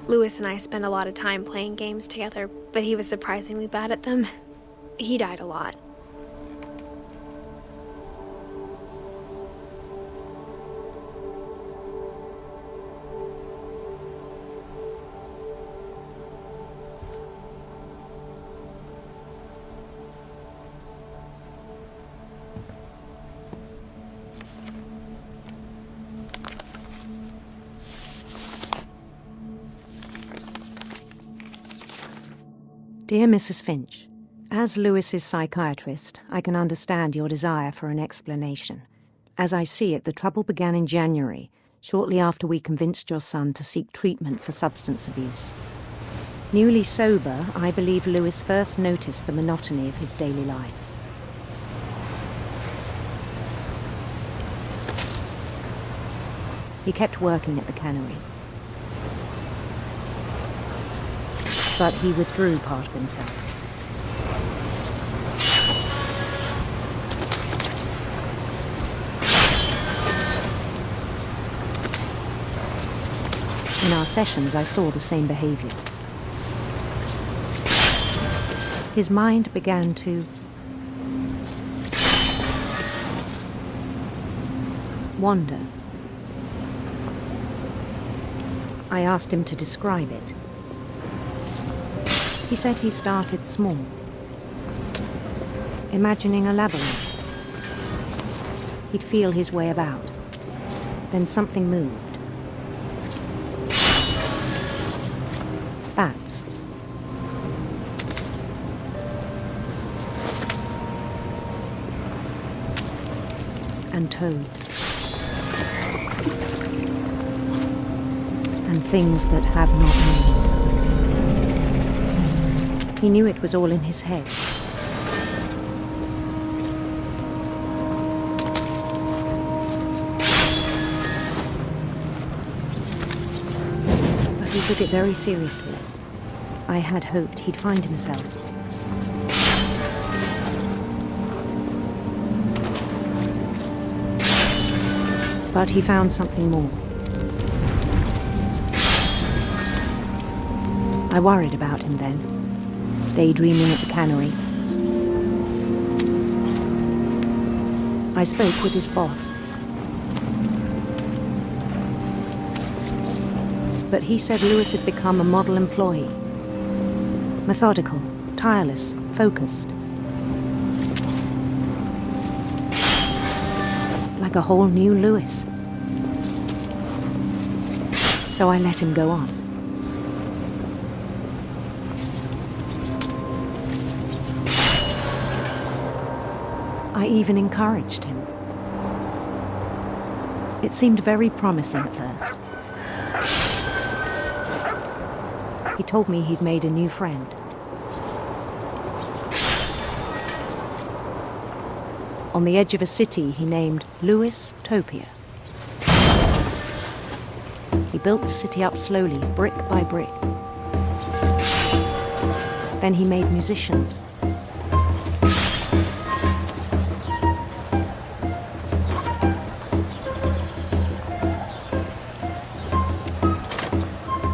Lewis and I spent a lot of time playing games together, but he was surprisingly bad at them. He died a lot. Dear Mrs. Finch, as Lewis's psychiatrist, I can understand your desire for an explanation. As I see it, the trouble began in January, shortly after we convinced your son to seek treatment for substance abuse. Newly sober, I believe Lewis first noticed the monotony of his daily life. He kept working at the cannery. But he withdrew part of himself. In our sessions, I saw the same behavior. His mind began to wander. I asked him to describe it. He said he started small, imagining a labyrinth. He'd feel his way about. Then something moved. Bats. And toads. And things that have not names. He knew it was all in his head. But he took it very seriously. I had hoped he'd find himself. But he found something more. I worried about him then, daydreaming at the cannery. I spoke with his boss. But he said Lewis had become a model employee. Methodical, tireless, focused. Like a whole new Lewis. So I let him go on. I even encouraged him. It seemed very promising at first. He told me he'd made a new friend. On the edge of a city he named Lewis Topia. He built the city up slowly, brick by brick. Then he made musicians.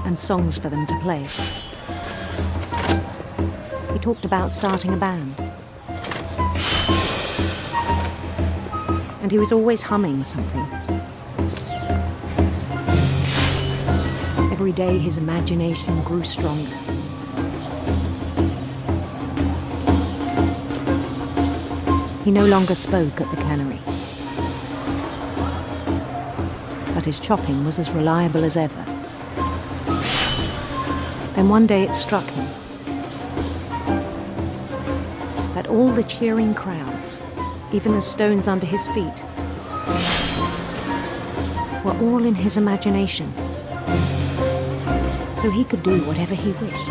And songs for them to play. He talked about starting a band. And he was always humming something. Every day his imagination grew stronger. He no longer spoke at the cannery. But his chopping was as reliable as ever. Then one day it struck him that all the cheering crowds, even the stones under his feet, were all in his imagination, so he could do whatever he wished.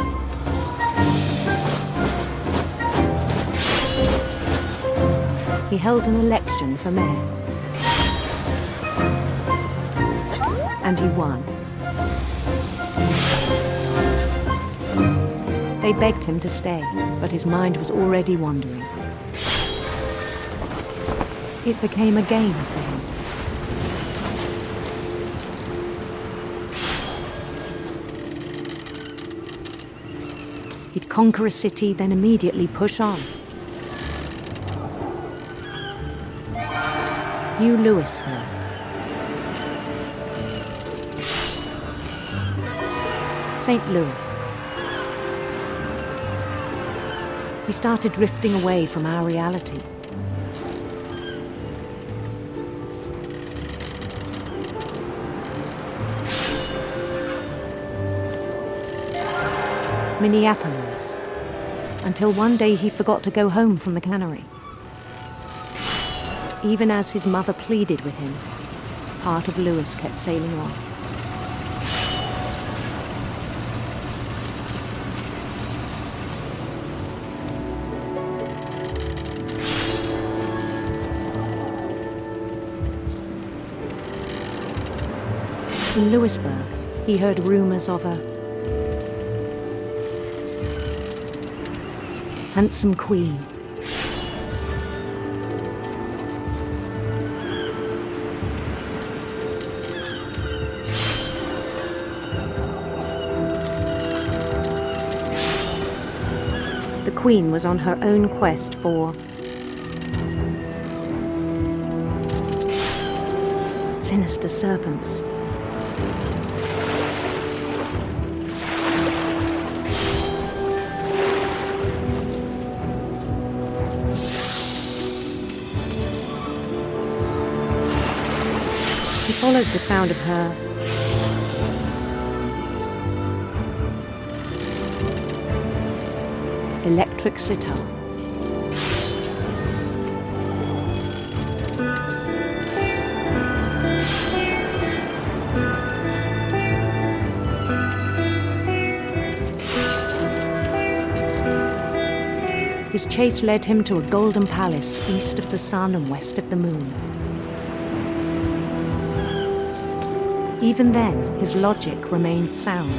He held an election for mayor, and he won. They begged him to stay, but his mind was already wandering. It became a game for him. He'd conquer a city, then immediately push on. New Louisville. St. Louis. We started drifting away from our reality. Minneapolis, until one day he forgot to go home from the cannery. Even as his mother pleaded with him, part of Louis kept sailing on. In Louisburg, he heard rumors of a handsome queen. The queen was on her own quest for sinister serpents. He followed the sound of her electric sitar. His chase led him to a golden palace east of the sun and west of the moon. Even then, his logic remained sound.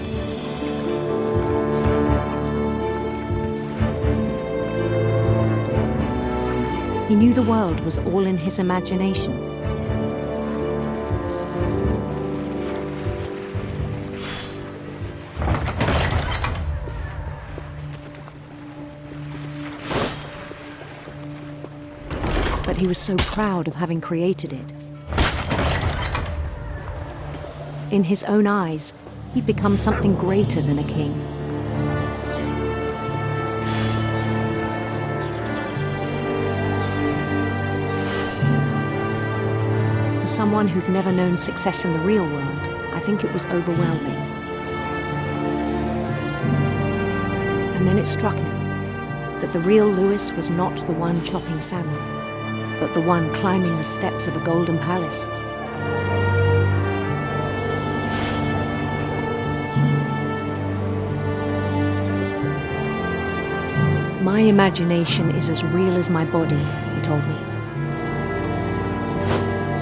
He knew the world was all in his imagination. But he was so proud of having created it. In his own eyes, he'd become something greater than a king. For someone who'd never known success in the real world, I think it was overwhelming. And then it struck him that the real Louis was not the one chopping salmon, but the one climbing the steps of a golden palace. My imagination is as real as my body, he told me.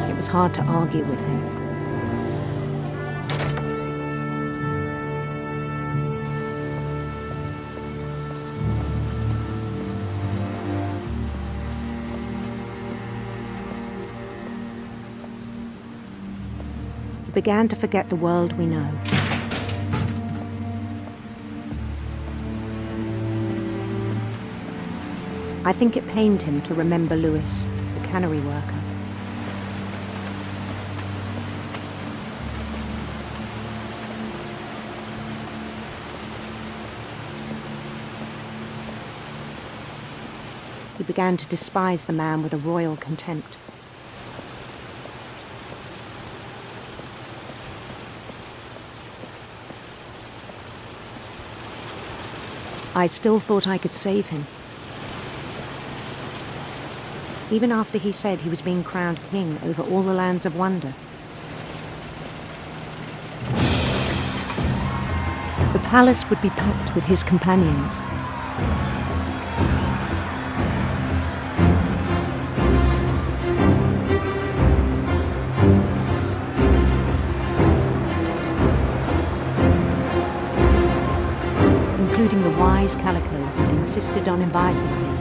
It was hard to argue with him. He began to forget the world we know. I think it pained him to remember Louis, the cannery worker. He began to despise the man with a royal contempt. I still thought I could save him. Even after he said he was being crowned king over all the lands of wonder. The palace would be packed with his companions. Including the wise Calico who'd insisted on inviting him.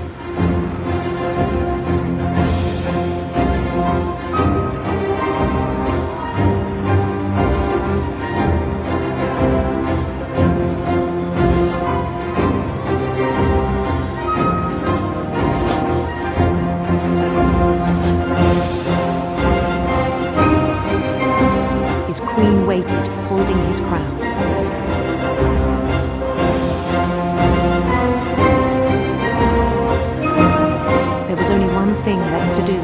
his queen waited, holding his crown. There was only one thing left to do.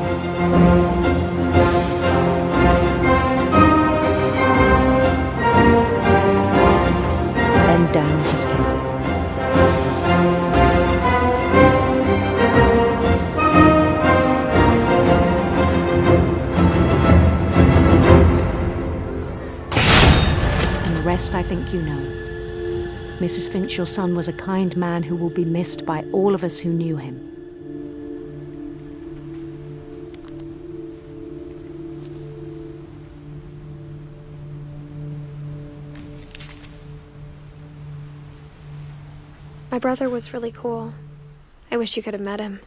Bend down his head. And the rest I think you know. Mrs. Finch, your son was a kind man who will be missed by all of us who knew him. My brother was really cool. I wish you could have met him.